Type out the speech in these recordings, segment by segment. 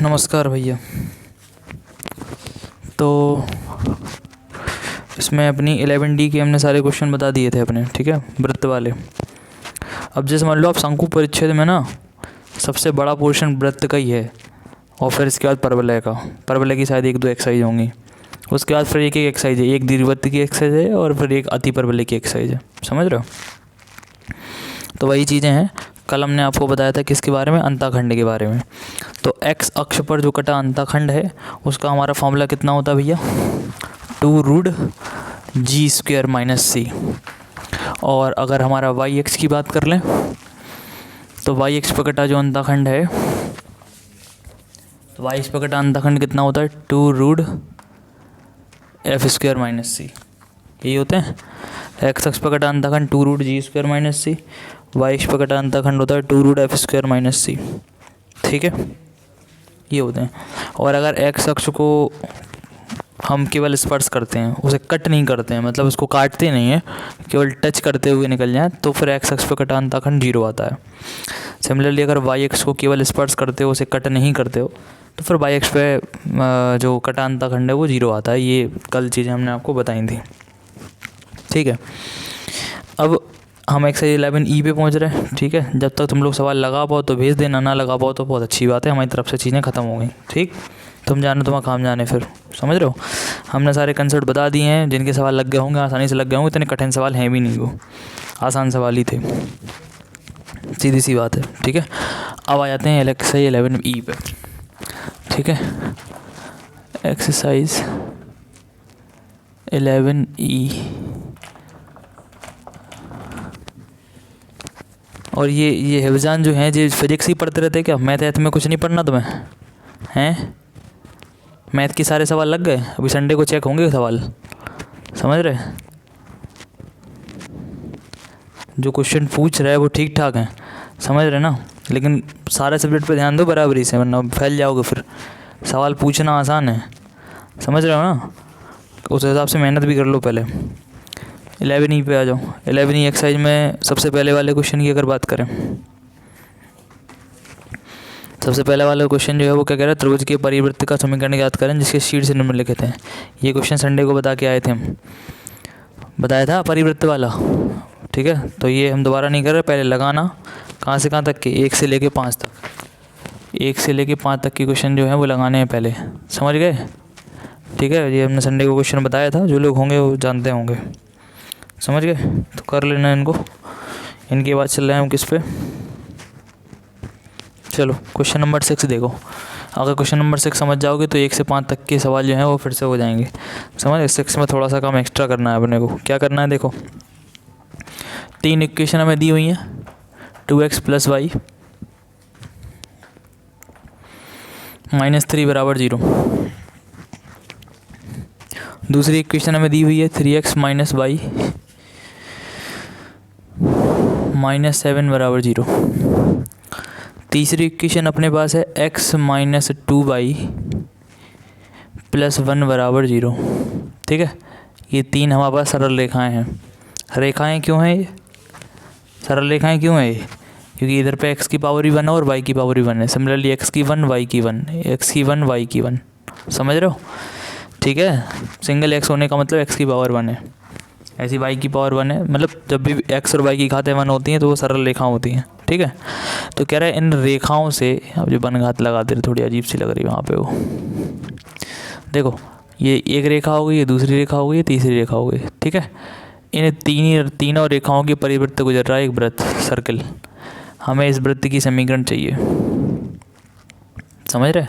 नमस्कार भैया। तो इसमें अपनी 11D के हमने सारे क्वेश्चन बता दिए थे अपने, ठीक है, वृत्त वाले। अब जैसे मान लो आप शंकु परिच्छेद में ना सबसे बड़ा पोर्शन वृत्त का ही है, और फिर इसके बाद परवलय का। परवलय की शायद 1-2 एक्सरसाइज होंगी, उसके बाद फिर एक एक्सरसाइज है, एक दीर्घवृत्त की एक्सरसाइज है और फिर एक अति परवलय की एक्सरसाइज है। समझ रहे हो? तो वही चीज़ें हैं। कल हमने आपको बताया था किसके बारे में, अंतःखंड के बारे में। तो एक्स अक्ष पर जो कटा अंतःखंड है उसका हमारा फॉर्मूला कितना होता है भैया, 2√g² - c। और अगर हमारा वाई एक्स की बात कर लें तो वाई एक्स पर कटा जो अंतःखंड है, तो वाई एक्स पर कटा अंतःखंड कितना होता है, 2√f² - c। यही होते हैं। एक्स अक्ष पर कटा अंतःखंड 2√g² - c, वाई एक्स पर कटा अंतःखंड होता है 2√f² - c। ठीक है, ये होते हैं। और अगर एक्स अक्ष को हम केवल स्पर्श करते हैं, उसे कट नहीं करते हैं, मतलब उसको काटते नहीं हैं, केवल टच करते हुए निकल जाए, तो फिर एक्स अक्ष पर कटा अंतःखंड 0 आता है। सिमिलरली अगर वाई एक्स को केवल स्पर्श करते हो, उसे कट नहीं करते हो, तो फिर वाई एक्स पे जो कटा अंतःखंड है वो 0 आता है। ये कल चीज़ें हमने आपको बताई थी, ठीक है। अब हम एक्सरसाइज 11E पे पहुंच रहे हैं, ठीक है। जब तक तुम लोग सवाल लगा पाओ तो भेज देना, ना लगा पाओ तो बहुत अच्छी बात है, हमारी तरफ से चीज़ें ख़त्म हो गई, ठीक। तुम जानो तुम्हारा काम जाने, फिर समझ रहे हो। हमने सारे कंसेप्ट बता दिए हैं, जिनके सवाल लग गए होंगे आसानी से लग गए होंगे, इतने कठिन सवाल हैं भी नहीं, वो आसान सवाल ही थे, सीधी सी बात है, ठीक है। अब आ जाते हैं एक्सरसाइज 11E पे, ठीक है। Exercise 11E। और ये हिफजान जो हैं, जो फिजिक्स ही पढ़ते रहते क्या, मैथ में कुछ नहीं पढ़ना तुम्हें हैं? मैथ के सारे सवाल लग गए, अभी संडे को चेक होंगे सवाल, समझ रहे? जो क्वेश्चन पूछ रहा है वो ठीक ठाक हैं, समझ रहे ना, लेकिन सारे सब्जेक्ट पे ध्यान दो बराबरी से, वरना फैल जाओगे। फिर सवाल पूछना आसान है, समझ रहे हो ना, उस हिसाब से मेहनत भी कर लो पहले। 11E पे आ जाओ। 11E एक्सरसाइज में सबसे पहले वाले क्वेश्चन की अगर बात करें, सबसे पहले वाला क्वेश्चन जो है वो क्या कह रहा है, त्रिभुज के परिवृत्त का समीकरण याद करें जिसके शीट से निम्नलिखित हैं। ये क्वेश्चन संडे को बता के आए थे हम, बताया था परिवृत्त वाला, ठीक है। तो ये हम दोबारा नहीं कर रहे, पहले लगाना कहाँ से कहाँ तक के, 1 से लेके 5 तक, 1 से लेके 5 तक के क्वेश्चन जो है वो लगाने हैं पहले, समझ गए, ठीक है। ये हमने संडे को क्वेश्चन बताया था, जो लोग होंगे वो जानते होंगे, समझ गए। तो कर लेना इनको। इनके बाद चल रहे हैं हम किस पे, चलो क्वेश्चन नंबर 6 देखो। अगर क्वेश्चन नंबर 6 समझ जाओगे तो 1 से 5 तक के सवाल जो हैं वो फिर से हो जाएंगे, समझ। 6 में थोड़ा सा काम एक्स्ट्रा करना है अपने को। क्या करना है, देखो 3 इक्वेशन हमें दी हुई हैं, 2x + y -3 = 0। दूसरी इक्वेशन हमें दी हुई है 3x - y -7 = 0। तीसरी इक्वेशन अपने पास है x - 2y + 1 = 0, ठीक है। ये 3 हमारे पास सरल रेखाएं हैं। रेखाएं क्यों हैं ये, सरल रेखाएं क्यों हैं ये, क्योंकि इधर पे x की पावर भी 1 है और y की पावर भी 1 है। सिमिलरली x की 1 y की 1, x की 1 y की 1, समझ रहे हो, ठीक है। सिंगल x होने का मतलब x की पावर 1 है, ऐसी y की पावर 1 है, मतलब जब भी x और y की घातें 1 होती हैं तो वो सरल रेखाएं होती हैं, ठीक है। तो कह रहा है इन रेखाओं से, अब जो बन घात लगा दे रहे, थोड़ी अजीब सी लग रही है वहाँ पे वो, देखो ये एक रेखा हो गई, ये दूसरी रेखा हो गई, ये तीसरी रेखा हो गई, ठीक है। इन तीनों रेखाओं के परिवृत्त गुजर रहा है एक वृत्त, सर्कल। हमें इस वृत्त की समीकरण चाहिए, समझ रहे।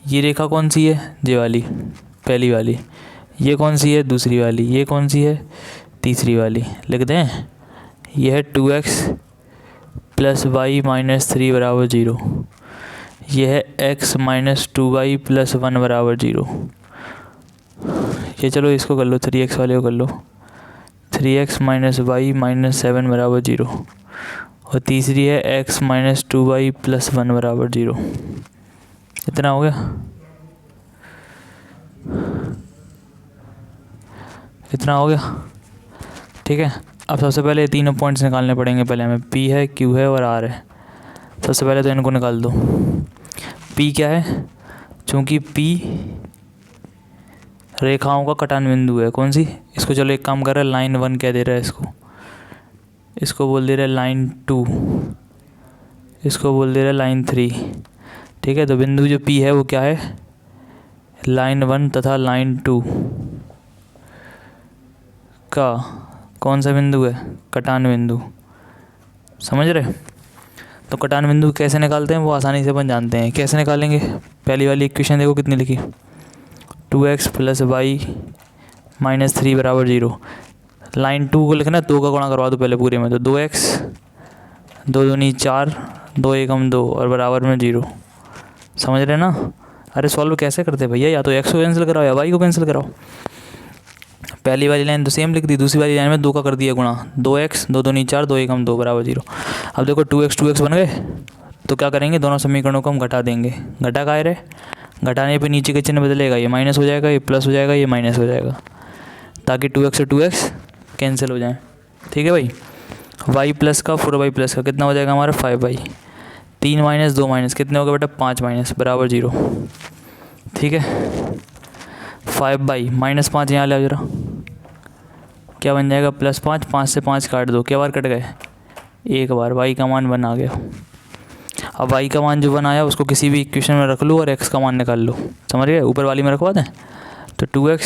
ये रेखा कौन सी है, ये वाली पहली वाली, ये कौन सी है, दूसरी वाली, ये कौन सी है, तीसरी वाली। लिख दें, यह है 2x + y - 3 = 0, यह है x - 2y + 1 = 0। ये चलो इसको कर लो, 3x वाले को कर लो, 3x - y - 7 = 0। और तीसरी है x - 2y + 1 = 0। इतना हो गया, इतना हो गया, ठीक है। अब सबसे पहले तीनों पॉइंट्स निकालने पड़ेंगे। पहले हमें P है, Q है और R है। सबसे पहले तो इनको निकाल दो। P क्या है, चूँकि P रेखाओं का कटान बिंदु है, कौन सी, इसको चलो एक काम कर रहा है, लाइन 1 कह दे रहा है, इसको बोल दे रहा है लाइन 2, इसको बोल दे रहा है लाइन 3, ठीक है। तो बिंदु जो P है वो क्या है, लाइन 1 तथा लाइन 2 का कौन सा बिंदु है, कटान बिंदु, समझ रहे। तो कटान बिंदु कैसे निकालते हैं वो आसानी से अपन जानते हैं। कैसे निकालेंगे, पहली वाली इक्वेशन देखो कितनी लिखी, 2x + y - 3 = 0। लाइन 2 को लिखना है, 2 का गुणा करवा दो पहले पूरे में, तो 2x, 2 दूनी 4, 2 एकम 2 और बराबर में 0। समझ रहे ना। अरे सॉल्व कैसे करते भैया, या तो x को कैंसिल कराओ या y को कैंसिल कराओ। पहली वाली लाइन तो सेम लिख दी, दूसरी वाली लाइन में 2 का कर दिया गुणा, 2x, 2 दूनी 4, 2 एकम 2 बराबर 0। अब देखो 2x बन गए, तो क्या करेंगे, दोनों समीकरणों को हम घटा देंगे। घटा का रहे, घटाने पे नीचे के चिन्ह बदलेगा, ये माइनस हो जाएगा, ये प्लस हो जाएगा, ये माइनस हो जाएगा, ताकि 2x से 2x कैंसिल हो जाए, ठीक है भाई। y प्लस का 4y प्लस का कितना हो जाएगा हमारा 5y, 3 माइनस 2 माइनस कितने हो गए बेटा 5 माइनस बराबर 0, ठीक है। 5y -5 यहाँ ले आओ जरा, क्या बन जाएगा +5, 5 से 5 काट दो, क्या बार कट गए, एक बार, y का मान 1 आ गया। अब y का मान जो 1 आया उसको किसी भी इक्वेशन में रख लो और x का मान निकाल लो, समझ गए, ऊपर वाली में रखवा दें। तो 2x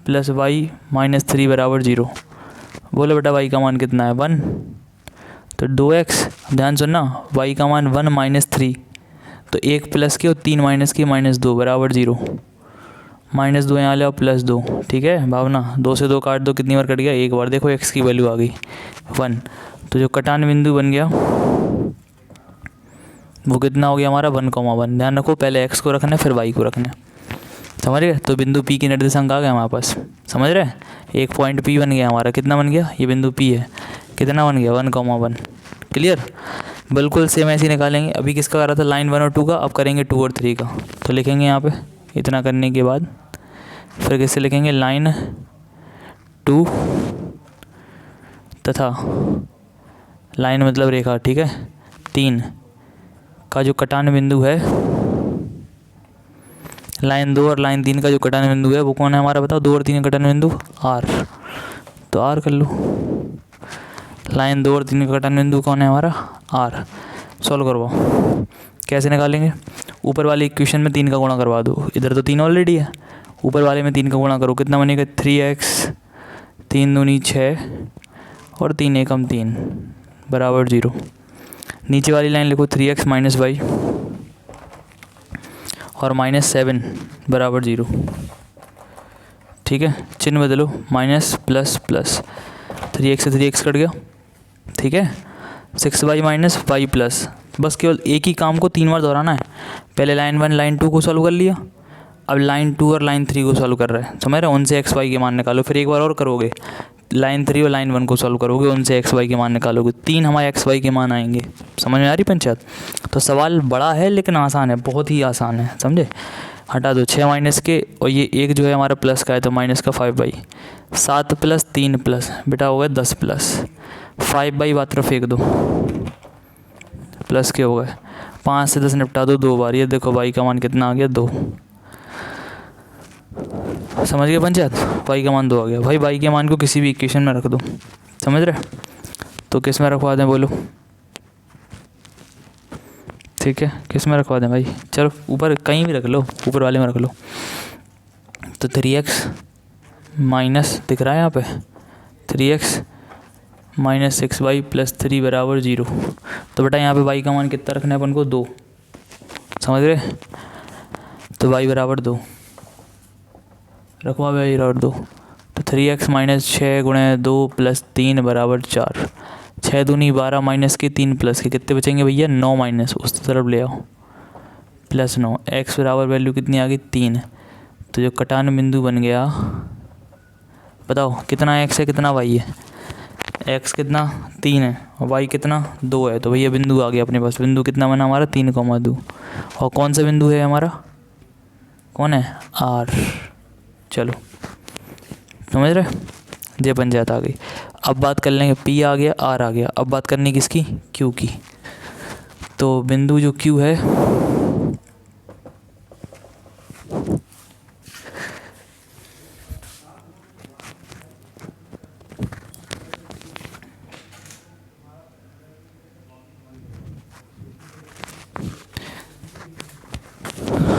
+ y - 3 = 0। बोलो बेटा y का मान कितना है 1, तो 2x, ध्यान सुनना, y का मान 1 - 3, तो 1 प्लस के और 3 माइनस के -2 बराबर 0, -2 यहाँ ले आओ +2, ठीक है भावना, 2 से 2 काट दो, कितनी बार कट गया, एक बार। देखो x की वैल्यू आ गई 1, तो जो कटान बिंदु बन गया वो कितना हो गया हमारा 1,1। ध्यान रखो पहले x को रखना है फिर y को रखना है, समझ रहे। तो बिंदु P की निर्देशांक आ गया हमारे पास, समझ रहे, एक पॉइंट P बन गया हमारा, कितना बन गया, ये बिंदु P है, कितना बन गया 1,1। क्लियर, बिल्कुल सेम ऐसे ही निकालेंगे। अभी किसका कर रहा था, लाइन 1 और 2 का, अब करेंगे 2 और 3 का। तो लिखेंगे यहाँ पे, इतना करने के बाद फिर किससे लिखेंगे, लाइन 2 तथा लाइन मतलब रेखा, ठीक है, 3 का जो कटान बिंदु है, लाइन 2 और लाइन 3 का जो कटान बिंदु है वो कौन है हमारा, बताओ, 2 और 3 का कटान बिंदु R, तो R कर लो। लाइन 2 और 3 का कटान बिंदु कौन है हमारा R। सॉल्व करवाओ, कैसे निकालेंगे, ऊपर वाली इक्वेशन में 3 का गुणा करवा दो, इधर तो 3 ऑलरेडी है, ऊपर वाले में 3 का गुणा करो, कितना बनेगा 3x, 3 दूनी 6 और 3 एकम 3 बराबर 0। नीचे वाली लाइन लिखो 3x - y और -7 बराबर 0, ठीक है, चिन्ह बदलो, माइनस प्लस प्लस, 3x से 3x कट गया, ठीक है, 6y - y प्लस, बस केवल एक ही काम को 3 बार दोहराना है। पहले लाइन 1 लाइन 2 को सॉल्व कर लिया, अब लाइन 2 और लाइन 3 को सॉल्व कर रहे हैं, समझ रहे, उनसे x y के मान निकालो, फिर एक बार और करोगे, लाइन 3 और लाइन 1 को सॉल्व करोगे, उनसे x y के मान निकालोगे, 3 हमारे x y के मान आएंगे। समझ में आ रही पंचायत। तो सवाल बड़ा है लेकिन आसान है, बहुत ही आसान है, समझे। हटा दो 6 माइनस के, और ये एक जो है हमारा प्लस का है तो माइनस का 5y, 7 + 3 प्लस, बेटा हो गया 10 प्लस 5y, बात तरफ फेंक दो, प्लस के हो गए, 5 से 10 निपटा दो 2 बार, ये देखो y का मान कितना आ गया 2। समझ गए पंचायत, y का मान 2 आ गया। भाई y के मान को किसी भी इक्वेशन में रख दो, समझ रहे, तो किस में रखवा दें बोलो, ठीक है, किस में रखवा दें भाई, चलो ऊपर कहीं भी रख लो, ऊपर वाले में रख लो। तो 3x माइनस दिख रहा है यहाँ पे, 3x - 6y + 3 बराबर 0। तो बेटा यहाँ पे y का मान कितना रखना है अपन को 2, समझ रहे, तो y बराबर 2 रखवा भाई बराबर 2। तो 3x - 6 × 2 + 3 बराबर 4, 6 दूनी 12 माइनस के 3 प्लस के, कितने बचेंगे भैया 9 माइनस, उस तरफ ले आओ +9, x बराबर वैल्यू कितनी आ गई 3। तो जो कटान बिंदु बन गया, बताओ कितना x है कितना y है, x कितना 3 है और y कितना 2 है, तो भैया बिंदु आ गया अपने पास। बिंदु कितना बना हमारा 3,2, और कौन सा बिंदु है हमारा, कौन है R। चलो समझ रहे, ये पंचायत आ गई। अब बात कर लेंगे, P आ गया, R आ गया, अब बात करनी किसकी, Q की। तो बिंदु जो Q है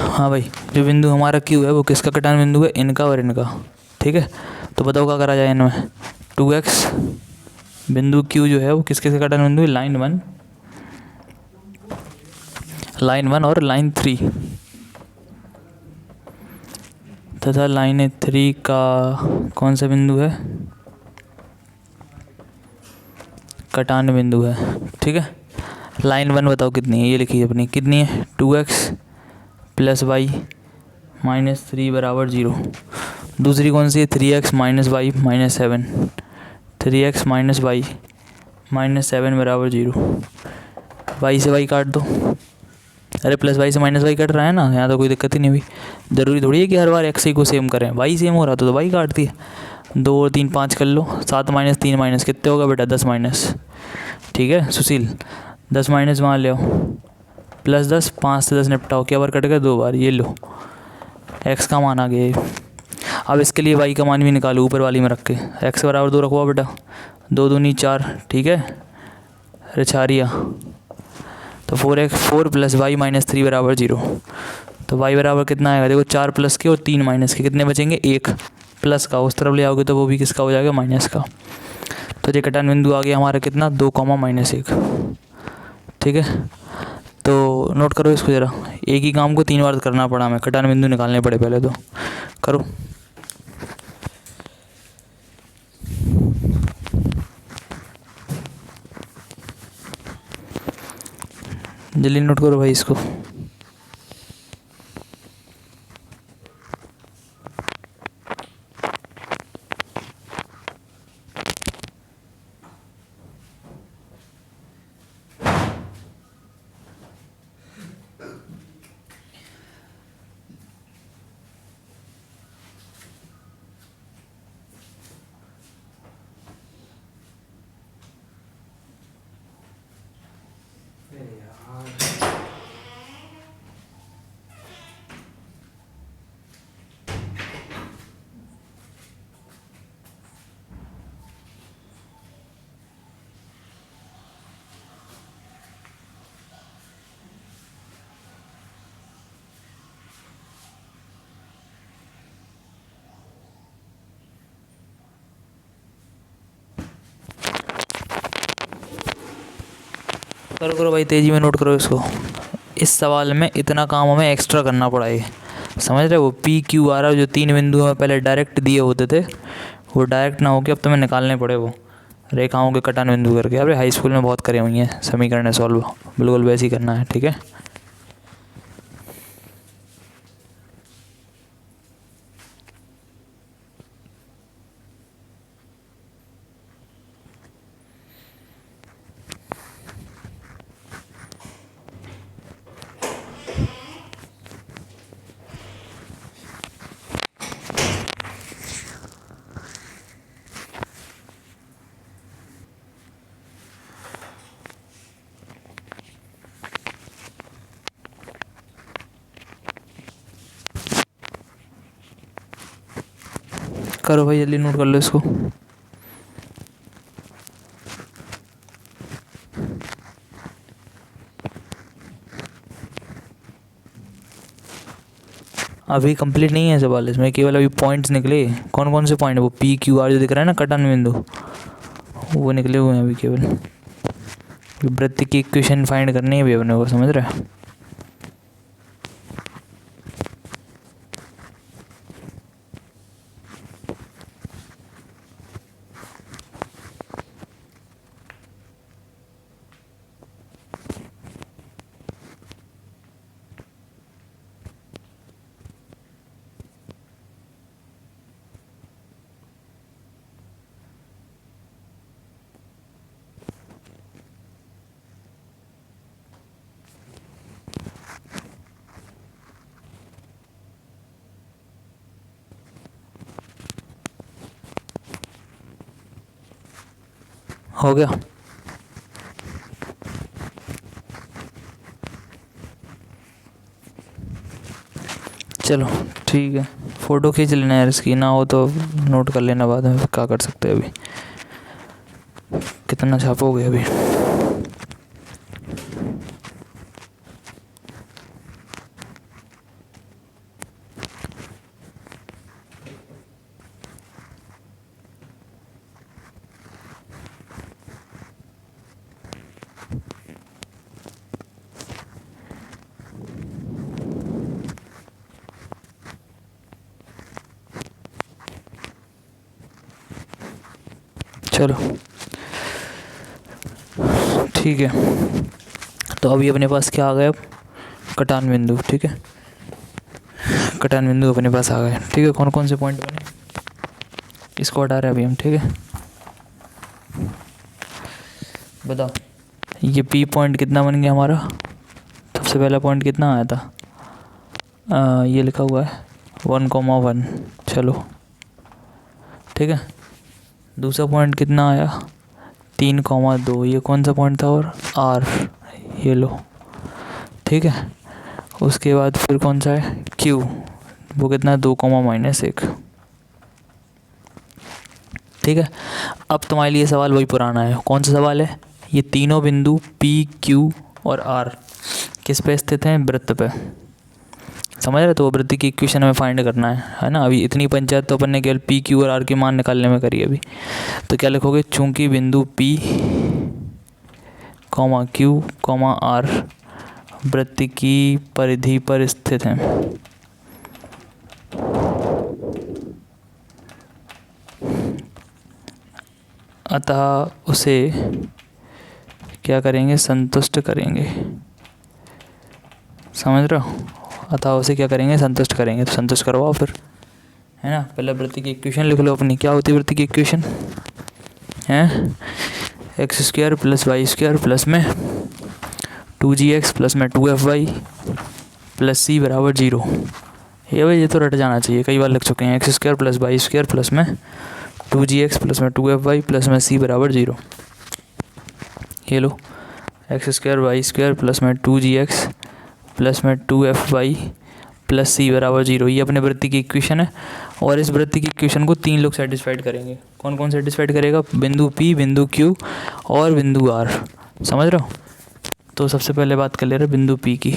हाँ भाई, जो बिंदु हमारा Q है वो किसका कटान बिंदु है? इनका और इनका। ठीक है, तो बताओ क्या करा जाए इनमें? 2x बिंदु Q जो है वो किसके से कटान बिंदु है? लाइन वन और लाइन 3 तथा लाइन 3 का कौन सा बिंदु है? कटान बिंदु है। ठीक है, लाइन 1 बताओ कितनी है? ये लिखिए अपनी, कितनी है? 2x प्लस वाई माइनस 3 बराबर 0। दूसरी कौन सी है? 3x minus y minus 7। 3x minus y minus 7 बराबर 0। वाई से वाई काट दो। अरे प्लस वाई से माइनस वाई कट रहा है ना, यहाँ तो कोई दिक्कत ही नहीं हुई। ज़रूरी थोड़ी है कि हर बार एक्स ही को सेम करें। वाई सेम हो रहा तो वाई काटती है। 2 और 3 5 कर लो। 7 माइनस 3 माइनस कितने होगा बेटा? 10 माइनस। ठीक है सुशील, 10 माइनस वहाँ ले आओ, प्लस 10, 5 से 10 निपटाओ, क्या बार कट गया? 2 बार। ये लो एक्स का मान आ गया। अब इसके लिए वाई का मान भी निकालो ऊपर वाली में रख के। एक्स बराबर 2 रखवा बेटा, 2 दूनी 4। ठीक है, अरे छारिया, तो 4 प्लस वाई माइनस 3 बराबर 0। तो वाई बराबर कितना आएगा? देखो 4 प्लस के और 3 माइनस के कितने बचेंगे? 1 प्लस का उस तरफ ले आओगे तो वो भी किसका हो जाएगा? माइनस का। तो ये कटान बिंदु आ गया हमारा कितना? 2, -1। ठीक है, तो नोट करो इसको ज़रा। एक ही काम को 3 बार करना पड़ा हमें, कटान बिंदु निकालने पड़े पहले तो। करो, जल्दी नोट करो भाई इसको। करो करो भाई, तेज़ी में नोट करो इसको। इस सवाल में इतना काम हमें एक्स्ट्रा करना पड़ा है, समझ रहे हो? पी क्यू आर जो 3 बिंदु हमें पहले डायरेक्ट दिए होते थे, वो डायरेक्ट ना होके अब तुम्हें निकालने पड़े वो रेखाओं के कटान बिंदु करके। अरे हाई स्कूल में बहुत करे हुई हैं समीकरण सॉल्व, बिल्कुल वैसे ही करना है। ठीक है, करो भाई जल्दी नोट कर लो इसको। अभी कंप्लीट नहीं है सवाल, इसमें केवल अभी पॉइंट्स निकले। कौन कौन से पॉइंट? वो पी क्यू आर जो दिख रहा है ना कटान बिंदु, वो निकले हुए हैं अभी केवल। वृत्त की इक्वेशन फाइंड करनी है अभी अपने को, समझ रहे हैं? हो गया। चलो ठीक है, फ़ोटो खींच लेना यार इसकी, ना हो तो नोट कर लेना बाद में, क्या कर सकते हैं अभी, कितना छापोगे अभी। चलो ठीक है, तो अभी अपने पास क्या आ गया, अब कटान बिंदु। ठीक है, कटान बिंदु अपने पास आ गए। ठीक है, कौन कौन से पॉइंट बने, इसको हटा रहे हैं अभी हम। ठीक है, बताओ ये पी पॉइंट कितना बन गया हमारा, सबसे पहला पॉइंट कितना आया था, ये लिखा हुआ है 1,1। चलो ठीक है, दूसरा पॉइंट कितना आया 3,2, ये कौन सा पॉइंट था, और आर, ये लो। ठीक है, उसके बाद फिर कौन सा है क्यू, वो कितना है 2,-1। ठीक है, अब तुम्हारे लिए सवाल वही पुराना है। कौन सा सवाल है, ये तीनों बिंदु पी क्यू और आर किस पे स्थित हैं, वृत्त पे। समझ रहे, तो वृत्त की इक्वेशन हमें फाइंड करना है ना। अभी इतनी पंचायत तो अपन ने केवल पी क्यू और आर के मान निकालने में करी अभी। तो क्या लिखोगे, चूंकि बिंदु पी क्यू आर वृत्त की परिधि पर स्थित हैं, अतः उसे क्या करेंगे, संतुष्ट करेंगे। समझ रहे हो, अतः उसे क्या करेंगे, संतुष्ट करेंगे। तो संतुष्ट करवाओ फिर, है ना। पहले वृत्त की इक्वेशन लिख लो अपनी, क्या होती है वृत्त की इक्वेशन, है x² + y² प्लस में 2gx प्लस में 2fy प्लस c बराबर 0। ये भाई ये तो रट जाना चाहिए, कई बार लिख चुके हैं। x² + y² प्लस में 2gx प्लस में 2fy प्लस में c बराबर 0। ये लो, x² y² प्लस में 2gx प्लस में 2fy प्लस c बराबर 0, ये अपने वृत्त की इक्वेशन है। और इस वृत्त की इक्वेशन को 3 लोग सेटिस्फाइड करेंगे। कौन कौन सेटिस्फाइड करेगा, बिंदु P, बिंदु Q और बिंदु R। समझ रहे हो, तो सबसे पहले बात कर ले रहे बिंदु P की,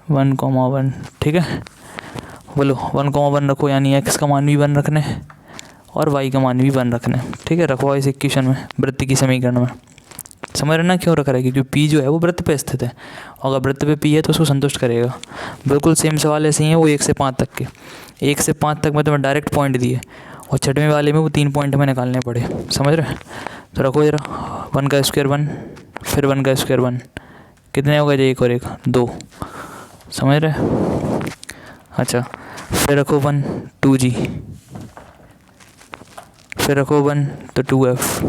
1,1। ठीक है, बोलो 1,1 रखो, यानी x का मान भी 1 रखने और y का मान भी 1 रखने। ठीक है, रखो इस इक्वेशन में, वृत्त की समीकरण में। समझ रहे ना क्यों रखा है, क्योंकि P जो है वो वृत्त पे स्थित है, और अगर वृत्त पे P है तो उसको संतुष्ट करेगा। बिल्कुल सेम सवाल ऐसे ही है वो 1 से 5 तक के। 1 से 5 तक में तुम्हें डायरेक्ट पॉइंट दिए, और छठवें वाले में वो 3 पॉइंट हमें निकालने पड़े। समझ रहे, तो रखो जरा, 1 का स्क्वायर 1, फिर 1 का स्क्वायर 1, कितने हो गए, 1 और 1 2। समझ रहे, अच्छा फिर रखो 1 2g, फिर रखो 1 तो 2f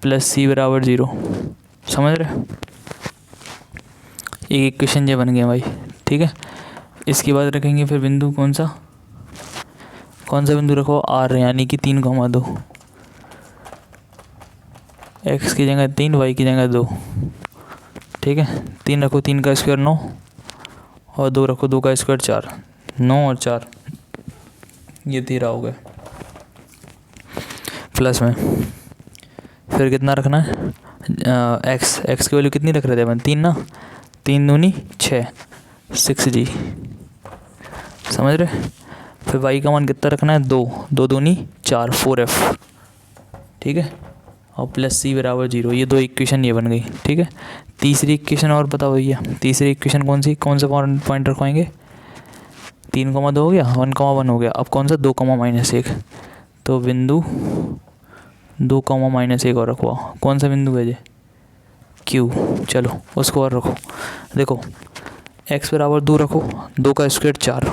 प्लस c बराबर 0। समझ रहे, एक इक्वेशन ये बन गया भाई। ठीक है, इसके बाद रखेंगे फिर बिंदु कौन सा बिंदु रखो, r, यानी कि 3,2। x की जगह 3, y की जगह 2। ठीक है, 3 रखो, 3 का स्क्वायर 9, और 2 रखो, 2 का स्क्वायर 4। 9 और 4 ये 13 हो गए, प्लस में फिर कितना रखना है, x की वैल्यू कितनी रख रहे थे अपन, 3 ना, 3 दूनी 6, 6g। समझ रहे, फिर y का मान कितना रखना है, 2, 2 दूनी 4, 4f। ठीक है, और प्लस c बराबर 0। ये 2 इक्वेशन ये बन गई। ठीक है, तीसरी इक्वेशन और बताओ भैया, तीसरी इक्वेशन कौन सा पॉइंट रखवाएंगे, 3,2 हो गया, 1,1 हो गया। अब कौन सा 2,-1, तो बिंदु 2,-1 और रखवाओ। कौन सा बिंदु है ये, Q। चलो उसको और रखो, देखो x बराबर 2 रखो, 2 का स्क्वायर 4,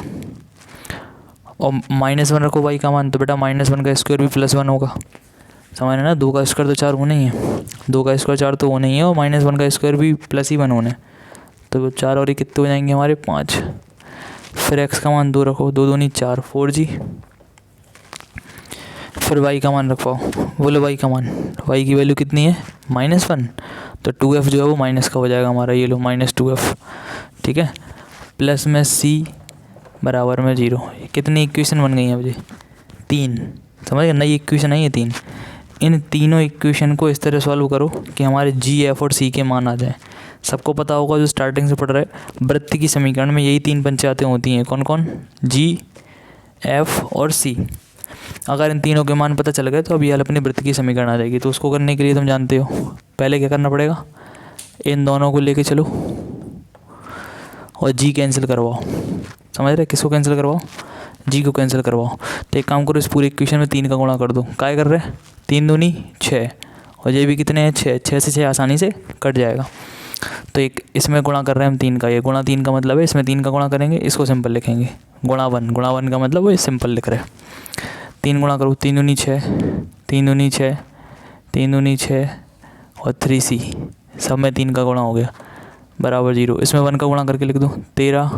और -1 रखो y का मान, तो बेटा -1 का स्क्वायर भी +1 होगा। समझ रहे ना, 2 का स्क्वायर तो 4 होना ही है, 2 का स्क्वायर 4 तो होना ही है, और -1 का स्क्वायर भी +1 होना है, तो 4 और ये कितने हो जाएंगे हमारे, 5। फिर x का मान 2 रखो, 2 दूनी 4, 4g। फिर y का मान रखो, बोलो y का मान, y की वैल्यू कितनी है, -1, तो 2f जो है वो माइनस का हो जाएगा हमारा, ये लो -2f। ठीक है, प्लस में सी बराबर में 0। कितनी इक्वेशन बन गई हैं मुझे? 3। समझ गए? नई इक्वेशन है ये 3। इन तीनों इक्वेशन को इस तरह सॉल्व करो कि हमारे जी, एफ और सी के मान आ जाए। सबको पता होगा जो स्टार्टिंग से पढ़ रहे हैं, वृत्त की समीकरण में यही 3 पंचायतें होती हैं। कौन कौन? जी, एफ और सी। अगर इन तीनों के मान पता चल गए तो अब ये अपनी वृत्त की समीकरण आ जाएगी। तो उसको करने के लिए तुम जानते हो पहले क्या करना पड़ेगा, इन दोनों को लेके चलो और जी कैंसिल करवाओ। समझ रहे? किसको कैंसिल करवाओ? जी को कैंसिल करवाओ। तो एक काम करो, इस पूरी इक्वेशन में 3 का गुणा कर दो। काय कर रहे हैं? 3 दूनी 6 और ये भी कितने हैं? 6। 6 से 6 आसानी से कट जाएगा। तो एक इसमें गुणा कर रहे हैं हम 3 का। ये गुणा 3 का मतलब है इसमें 3 का गुणा करेंगे, इसको सिंपल लिखेंगे गुणा 1। गुणा 1 का मतलब वो सिंपल लिख रहे हैं। 3 गुणा करो, 3 दूनी 6, 3 दूनी 6, 3 दूनी 6 और 3c, सब में 3 का गुणा हो गया बराबर 0। इसमें 1 का गुणा करके लिख दो 13,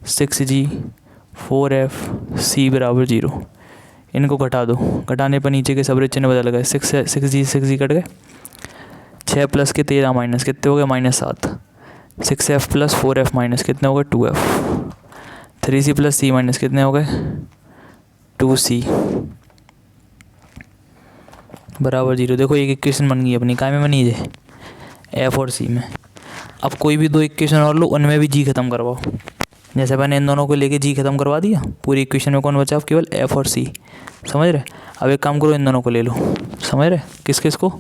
6g 4f c बराबर 0। इनको घटा दो, घटाने पर नीचे के सबरे चिन्ह बदल गए। 6g कट गए। 6 प्लस के 13 माइनस कितने हो गए? -7। 6f प्लस 4f माइनस कितने हो गए? 2f। 3c plus c minus कितने हो गए? 2c बराबर 0। देखो एक इक्वेशन बन गई अपनी। काय में बनी है? एफ और सी में। अब कोई भी 2 इक्वेशन और लो, उनमें भी जी खत्म करवाओ। जैसे मैंने इन दोनों को लेके जी खत्म करवा दिया, पूरी इक्वेशन में कौन बचा? केवल एफ और सी। समझ रहे? अब एक काम करो, इन दोनों को ले लो। समझ रहे? किस किस को?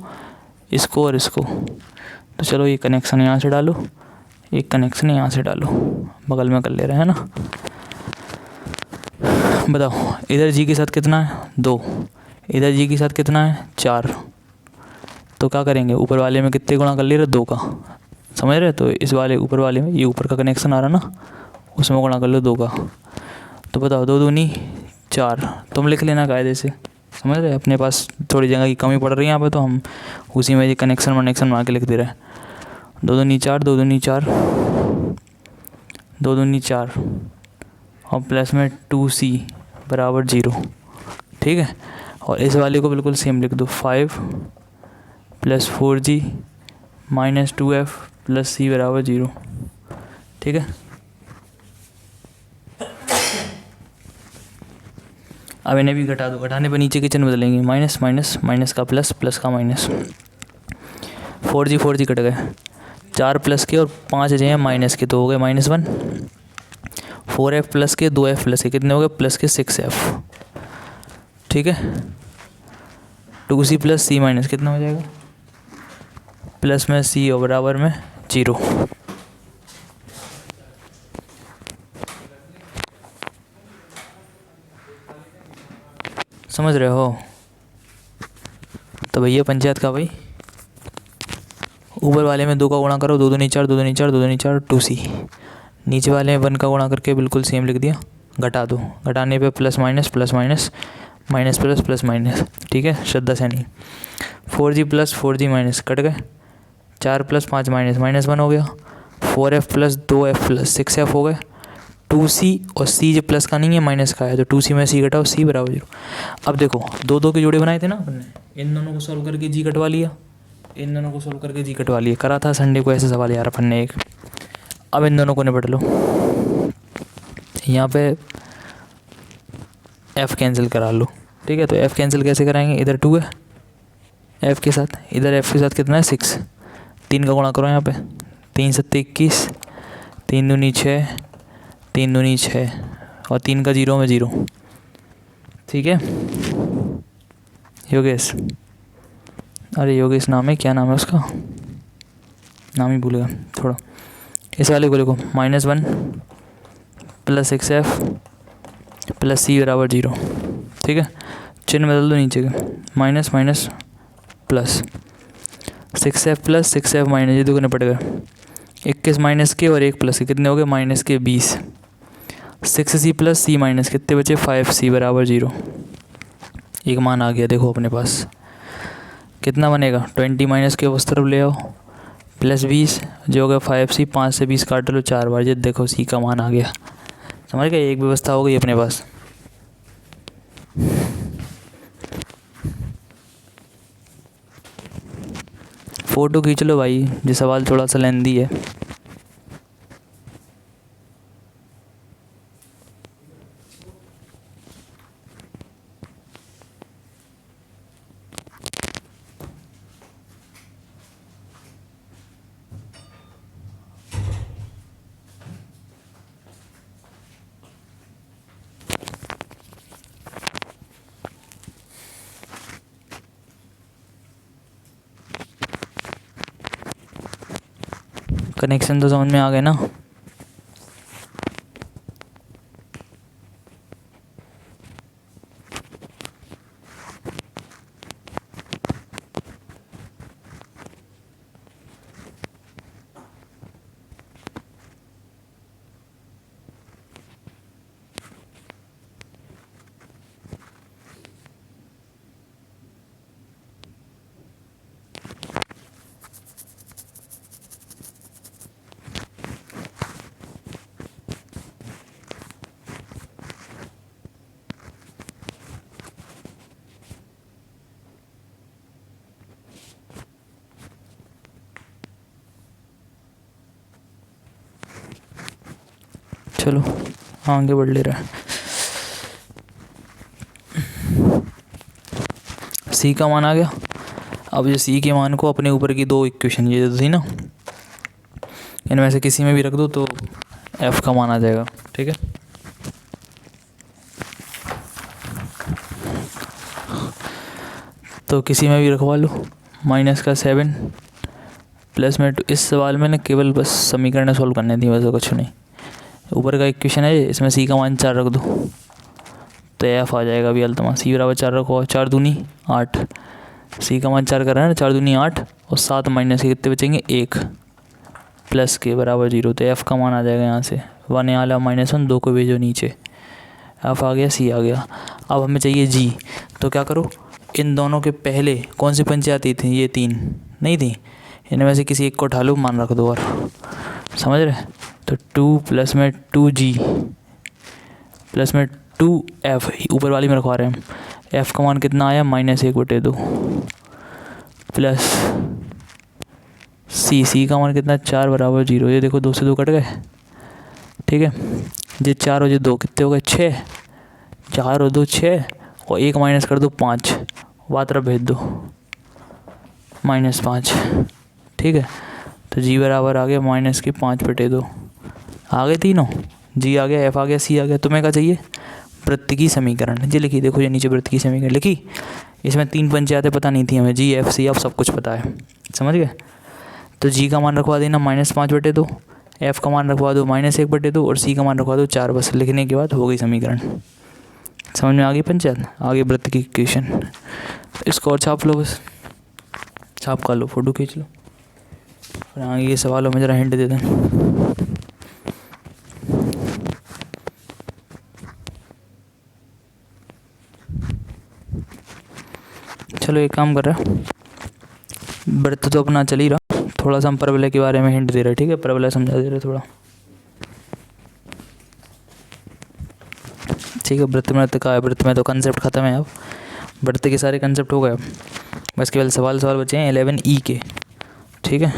इसको और इसको। तो चलो ये कनेक्शन यहाँ से डालो, एक कनेक्शन यहाँ से डालो, बगल में कर ले रहे हैं ना। बताओ इधर जी के साथ कितना है? 2। इधर जी के साथ कितना है? 4। तो क्या करेंगे, ऊपर वाले में कितने गुणा कर ले रहे? 2 का। समझ रहे? तो इस वाले ऊपर वाले में, ये ऊपर का कनेक्शन आ रहा ना, उसमें गुणा कर लो 2 का। तो बताओ 2 दूनी 4। तुम लिख लेना कायदे से। समझ रहे? अपने पास थोड़ी जगह की कमी पड़ रही है यहाँ पे, तो हम उसी में ये कनेक्शन बना के लिख दे रहे हैं। 2 दूनी 4, 2 दूनी 4, 2 दूनी 4 और प्लस में 2c बराबर 0। ठीक है? और इस वाले को बिल्कुल सेम लिख दो, 5 plus 4g minus 2f plus c बराबर 0। ठीक है? अब इन्हें भी घटा दो, घटाने पर नीचे के चिन्ह बदलेंगे, माइनस माइनस माइनस का प्लस, प्लस का माइनस। 4g कट गए। 4 प्लस के और 5 जो हैं माइनस के, तो हो गए -1। 4f प्लस के 2f प्लस के कितने हो गए? प्लस के 6f। ठीक है? 2c प्लस c माइनस कितना हो जाएगा? प्लस में c और बराबर में 0। समझ रहे हो? तो भैया पंचायत का भाई, ऊपर वाले में 2 का गुणा करो, 2 दूनी 4, 2 दूनी 4, 2 दूनी 4 2c। नीचे वाले में 1 का गुणा करके बिल्कुल सेम लिख दिया। घटा दो, घटाने पे plus minus plus minus minus plus plus minus. ठीक है? Shraddha Saini. 4g plus 4g minus cut गए। 4 प्लस 5 माइनस -1 हो गया। 4f plus 2f plus 6f हो गए। 2c और c जो प्लस का नहीं है माइनस का है, तो 2c में c घटाओ, c बराबर 0। अब देखो 2 के जोड़े बनाए थे ना अपन ने, इन दोनों को सॉल्व करके जी कटवा लिया, इन दोनों को सॉल्व करके जी कटवा लिया। करा था संडे को ऐसे सवाल यार अपन ने एक। अब इन दोनों को निपट लो। यहाँ पे f कैंसिल करा लो। ठीक है? तो f कैंसिल कैसे कराएंगे? इधर 2 है f के साथ, इधर f के साथ कितना है? 6। 3 का गुणा करो यहाँ पे, 3 7 21, 3 दूनी 6, 3 दूनी 6 और 3 का 0 में 0। ठीक है? योगेश, अरे योगेश नाम है, क्या नाम है उसका, नाम ही भूल गया थोड़ा। इस वाले को लिखो -1 प्लस 6f प्लस c बराबर 0। ठीक है? चिन्ह बदल दो नीचे के, minus minus plus. 6f plus 6f minus, ये 2 निपट गए। 21 माइनस के और 1 प्लस के कितने हो गए? माइनस के 20। 6c प्लस c माइनस कितने बचे? 5c बराबर 0। एक मान आ गया देखो अपने पास। कितना बनेगा? 20 माइनस के उस तरफ ले आओ, प्लस 20 जो हो गया 5c। 5 से 20 काट लो 4 बार, ये देखो c का मान आ गया। समझ गए? एक व्यवस्था हो गई अपने पास। फ़ोटो खींच लो भाई, ये सवाल थोड़ा सा लेंदी है। कनेक्शन तो समझ में आ गए ना। चलो आगे बढ़ ले रहा है। सी का मान आ गया। अब ये सी के मान को अपने ऊपर की दो इक्वेशन ये थी ना, इनमें से किसी में भी रख दो तो एफ का मान आ जाएगा। ठीक है, तो किसी में भी रखवा लो। -7 प्लस में 2। इस सवाल में ना केवल बस समीकरण सॉल्व करने थी, वैसे कुछ नहीं। ऊपर का इक्वेशन है, इसमें सी का मान 4 रख दो तो एफ आ जाएगा। अभी अल्तमा सी बराबर 4 रखो, 4 दूनी 8। सी का मान 4 कर रहा है ना, 4 दूनी 8 और 7 माइनस के कितने बचेंगे 1 प्लस के बराबर 0। तो एफ़ का मान आ जाएगा यहाँ से 1 यहाँ ला -1, 2 को भेजो नीचे, एफ आ गया, सी आ गया। अब हमें चाहिए जी। तो क्या करो, इन दोनों के पहले कौन सी पंचायती थी, ये 3 नहीं थी, इनमें से किसी एक को उठा लो, मान रख दो और, समझ रहे। तो 2 प्लस में 2g प्लस में 2f ऊपर वाली में रखवा रहे हैं हम। एफ़ का मान कितना आया -1/2 प्लस सी का मान कितना 4 बराबर 0। ये देखो 2 से 2 कट गए। ठीक है, ये 4 और ये 2 कितने हो गए 6, 4 और 2 6 और 1 माइनस कर दो 5, वात्रा भेज दो -5। ठीक है, तो जी बराबर आ गया -5/2। आ गए तीनों, जी आ गया, एफ आ गया, सी आ गया। तुम्हें क्या चाहिए, वृत्त की समीकरण। जी लिखी, देखो ये नीचे वृत्त की समीकरण लिखी। इसमें 3 पंचायतें पता नहीं थी हमें, जी एफ सी अब सब कुछ पता है, समझ गए। तो जी का मान रखवा देना -5/2, एफ का मान रखवा दो -1/2 और सी का मान रखवा दो 4। बस लिखने के बाद हो गई समीकरण। समझ में आ गई पंचायत। आगे वृत्त की इक्वेशन, इसको और छाप लो, बस छाप कर लो, फोटो खींच लो और आगे ये सवालों में ज़रा हिंट दे दें। चलो एक काम कर रहा है, वृत्त तो अपना चल ही रहा, थोड़ा सा हम परवलय के बारे में हिंट दे रहे। ठीक है, परवलय समझा दे रहे थोड़ा। ठीक है, वृत्त में का है, वृत्त में तो कंसेप्ट खत्म है। अब वृत्त के सारे कंसेप्ट हो गए, अब बस केवल सवाल बचे हैं 11E के। ठीक है,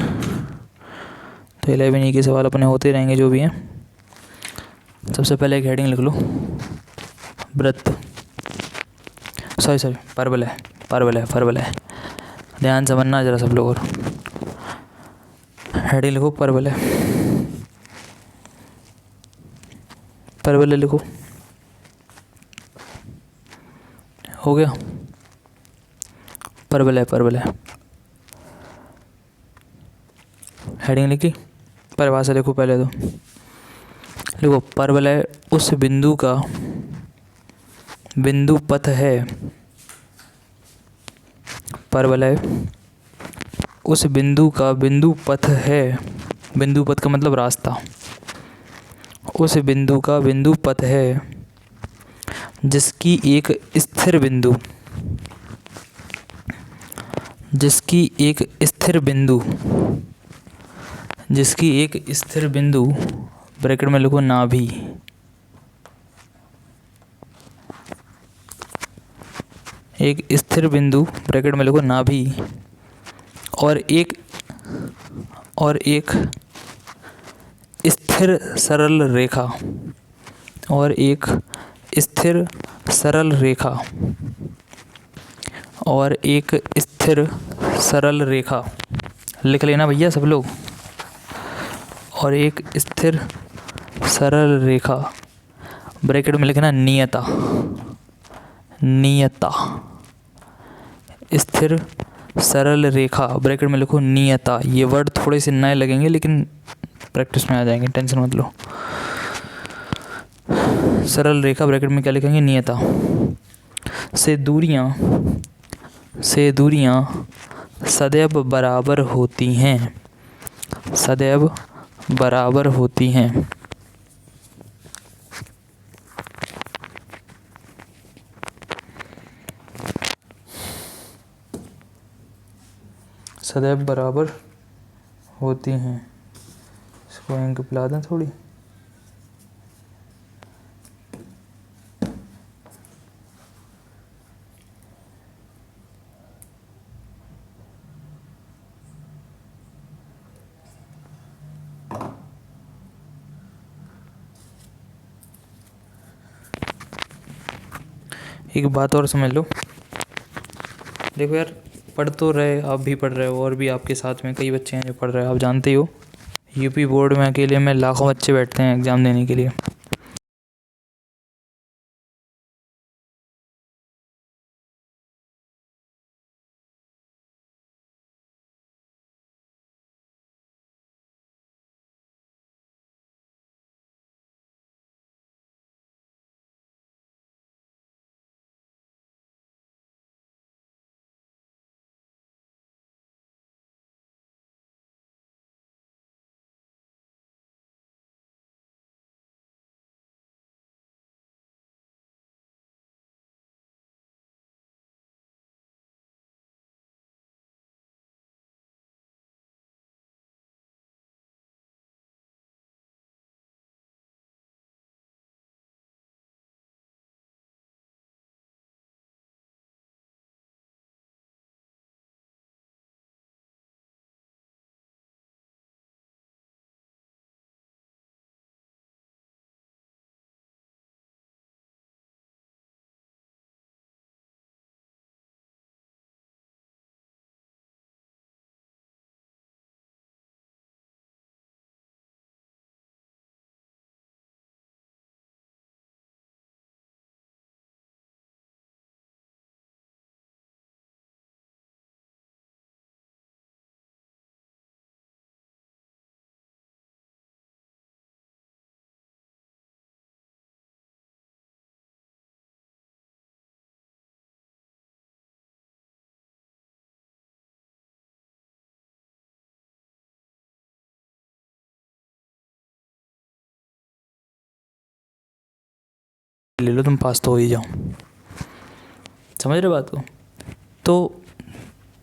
तो 11E के सवाल अपने होते रहेंगे जो भी हैं। सबसे पहले एक हेडिंग लिख लो, वृत्त, सॉरी परवलय। ध्यान से बनना जरा सब लोग। और हेडिंग लिखो परवलय लिखो, हो गया परवलय। हेडिंग लिखी, परिभाषा लिखो पहले तो। लिखो परवलय उस बिंदु का बिंदु पथ है, परवलय उस बिंदु का बिंदु पथ है, बिंदु पथ का मतलब रास्ता, उस बिंदु का बिंदु पथ है जिसकी एक स्थिर बिंदु ब्रैकेट में लिखो नाभि, एक स्थिर बिंदु ब्रैकेट में लिखो नाभि और एक स्थिर सरल रेखा, और एक स्थिर सरल रेखा लिख लेना भैया सब लोग। और एक स्थिर सरल रेखा ब्रैकेट में लिखना नियता, स्थिर सरल रेखा ब्रैकेट में लिखो नियता। ये वर्ड थोड़े से नए लगेंगे लेकिन प्रैक्टिस में आ जाएंगे, टेंशन मत लो। सरल रेखा ब्रैकेट में क्या लिखेंगे, नियता। से दूरियां सदैव बराबर होती हैं, सदैव बराबर होती हैं। सदैव बराबर होती हैं। इसको इंक पिला दें थोड़ी। एक बात और समझ लो, देखो यार, पढ़ तो रहे, आप भी पढ़ रहे हो और भी आपके साथ में कई बच्चे हैं जो पढ़ रहे हो। आप जानते ही हो यूपी बोर्ड में अकेले में लाखों बच्चे बैठते हैं एग्ज़ाम देने के लिए। ले लो, तुम पास तो हो ही जाओ। समझ रहे बात को? तो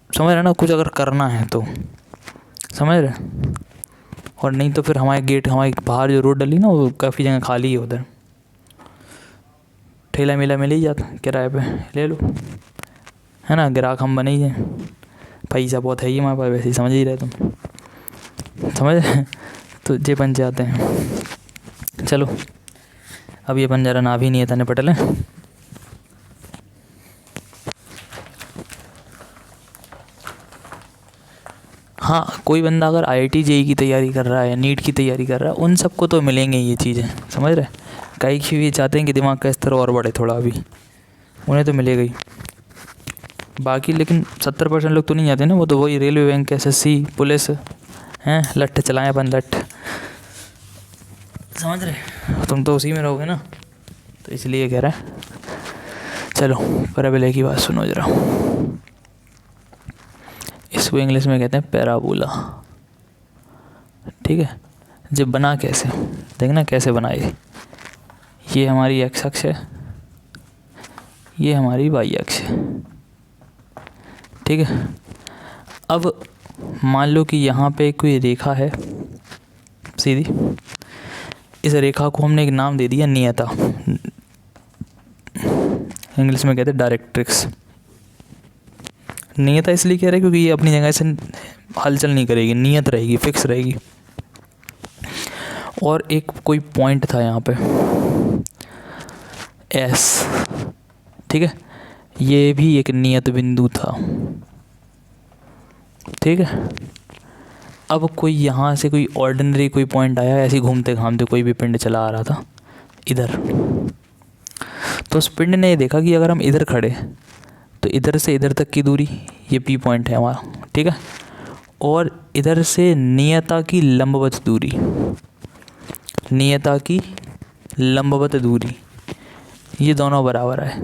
समझ रहे ना, कुछ अगर करना है तो समझ रहे, और नहीं तो फिर हमारे गेट, हमारे बाहर जो रोड डली ना, वो काफ़ी जगह खाली है, उधर ठेला मेला मिल ही जाता किराए पे, ले लो, है ना। ग्राहक हम बने ही हैं, पैसा बहुत है ही हमारे पास, वैसे ही समझ ही रहे तुम, समझ रहे। तो ये बन जाते हैं। चलो अब ये बन जा रहा, ना भी नहीं है, तने पटल है। हाँ, कोई बंदा अगर IIT JEE की तैयारी कर रहा है या नीट की तैयारी कर रहा है, उन सबको तो मिलेंगे ये चीज़ें, समझ रहे। कई भी चाहते हैं कि दिमाग का स्तर और बढ़े थोड़ा, अभी उन्हें तो मिलेगा ही। बाकी लेकिन 70% लोग तो नहीं जाते ना, वो तो वही रेलवे, बैंक, SSC, पुलिस हैं, लट्ठ चलाएं अपन, लट्ठ, समझ रहे। तुम तो उसी में रहोगे ना, तो इसलिए कह रहा है। चलो पैराबोला की बात सुनो जरा। इसको इंग्लिश में कहते हैं पैराबोला, ठीक है। जब बना कैसे, देखना कैसे बनाए। ये हमारी x अक्ष है, ये हमारी y अक्ष है, ठीक है। अब मान लो कि यहाँ पे कोई रेखा है सीधी, इस रेखा को हमने एक नाम दे दिया नियता, इंग्लिश में कहते हैं डायरेक्ट्रिक्स। नियता इसलिए कह रहे हैं क्योंकि ये अपनी जगह से हलचल नहीं करेगी, नियत रहेगी, फिक्स रहेगी। और एक कोई पॉइंट था यहाँ पे S, ठीक है, ये भी एक नियत बिंदु था, ठीक है। अब कोई यहाँ से कोई ऑर्डिनरी कोई पॉइंट आया, ऐसे घूमते घामते कोई भी पिंड चला आ रहा था इधर, तो उस पिंड ने ये देखा कि अगर हम इधर खड़े तो इधर से इधर तक की दूरी ये P पॉइंट है हमारा, ठीक है। और इधर से नियता की लंबवत दूरी, नियता की लंबवत दूरी, ये दोनों बराबर है,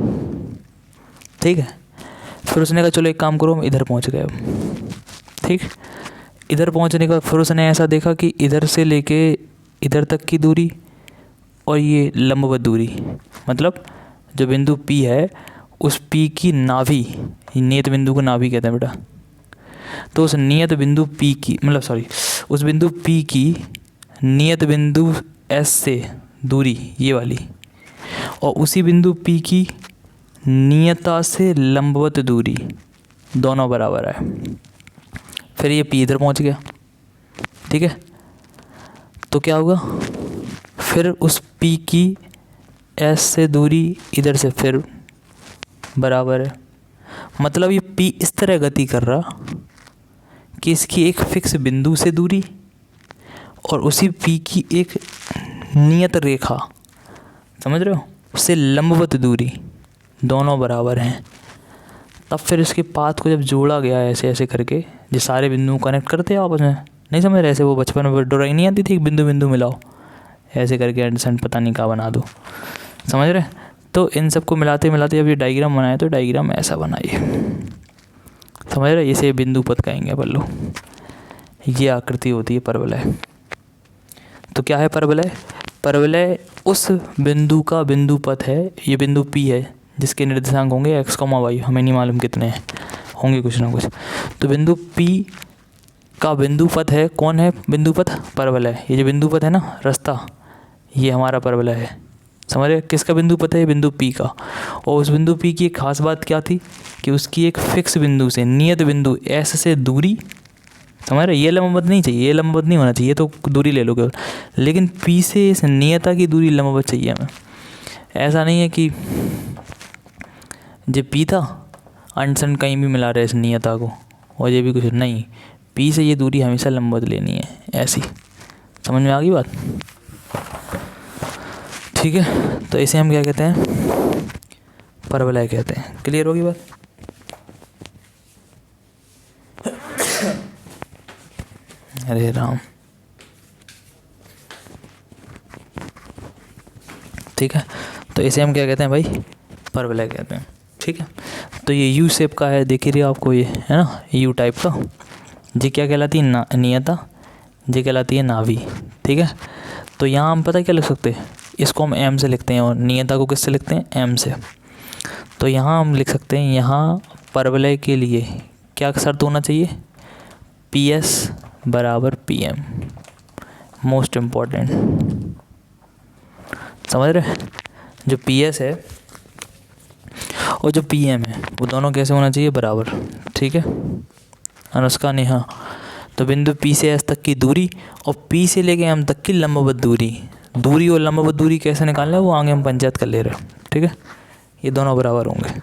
ठीक है। फिर उसने कहा चलो एक काम करो, हम इधर पहुंच गए अब, ठीक। इधर पहुंचने के बाद फिर उसने ऐसा देखा कि इधर से लेके इधर तक की दूरी और ये लंबवत दूरी, मतलब जो बिंदु P है उस P की नाभि, नियत बिंदु को नाभि कहते हैं बेटा, तो उस नियत बिंदु P की, मतलब सॉरी, उस बिंदु P की नियत बिंदु S से दूरी ये वाली, और उसी बिंदु P की नियता से लंबवत दूरी, दोनों बराबर है। फिर ये P इधर पहुंच गया, ठीक है। तो क्या होगा, फिर उस P की S से दूरी इधर से फिर बराबर है। मतलब ये P इस तरह गति कर रहा कि इसकी एक फिक्स बिंदु से दूरी और उसी P की एक नियत रेखा, समझ रहे हो, उससे लंबवत दूरी, दोनों बराबर हैं। तब फिर इसके पाथ को जब जोड़ा गया ऐसे ऐसे करके, जो सारे बिंदु कनेक्ट करते हैं आपस में, नहीं समझ रहे, ऐसे वो बचपन में ड्राइंग नहीं आती थी, बिंदु बिंदु मिलाओ, ऐसे करके एडसेंट पता नहीं कहाँ बना दो, समझ रहे। तो इन सबको मिलाते मिलाते जब ये डायग्राम बनाए तो डायग्राम ऐसा बनाइए, समझ रहे। इसे बिंदु पथ कहेंगे अपन लोग। ये आकृति होती है परवलय। तो क्या है परवलय? परवलय उस बिंदु का बिंदु पथ है, ये बिंदु P है जिसके निर्देशांक होंगे x, y, हमें नहीं मालूम कितने हैं, होंगे कुछ ना कुछ। तो बिंदु P का बिंदु पथ है, कौन है बिंदु पथ? परवलय। ये जो बिंदु पथ है ना, रास्ता, ये हमारा परवलय है, समझ रहे। किसका बिंदु पथ है? बिंदु P का। और उस बिंदु P की एक खास बात क्या थी कि उसकी एक फिक्स बिंदु से, नियत बिंदु S से दूरी, समझ रहे। ये लंबवत नहीं चाहिए, ये लंबवत नहीं होना चाहिए, तो दूरी ले लो केवल, लेकिन P से इस नियता की दूरी लंबवत चाहिए हमें। ऐसा नहीं है कि जो P था अंशन कहीं भी मिला रहे इस नियता को, और ये भी कुछ नहीं, P से ये दूरी हमेशा लंबवत लेनी है, ऐसी। समझ में आ गई बात? ठीक है, तो इसे हम क्या कहते हैं? परवलय कहते हैं। क्लियर होगी बात? अरे राम, ठीक है, तो इसे हम क्या कहते हैं भाई? परवलय कहते हैं, ठीक है। तो ये यू शेप का है, देख ही रहे हो आपको, ये है ना यू टाइप का। ये क्या कहलाती है? नियता। ये कहलाती है नाभि, ठीक है। तो यहाँ हम पता क्या लिख सकते हैं? इसको हम एम से लिखते हैं और नियता को किससे लिखते हैं? एम से। तो यहाँ हम लिख सकते हैं, यहाँ परवलय के लिए क्या शर्त होना चाहिए? PS बराबर PM, मोस्ट इम्पॉर्टेंट, समझ रहे। जो PS है और जो PM है वो दोनों कैसे होना चाहिए? बराबर, ठीक है। अनुष्का, नेहा। तो बिंदु P से S तक की दूरी और P से लेके M तक की लंबवत दूरी, दूरी और लंबवत दूरी कैसे निकालना है वो आगे हम पंचायत कर ले रहे हैं, ठीक है। ये दोनों बराबर होंगे।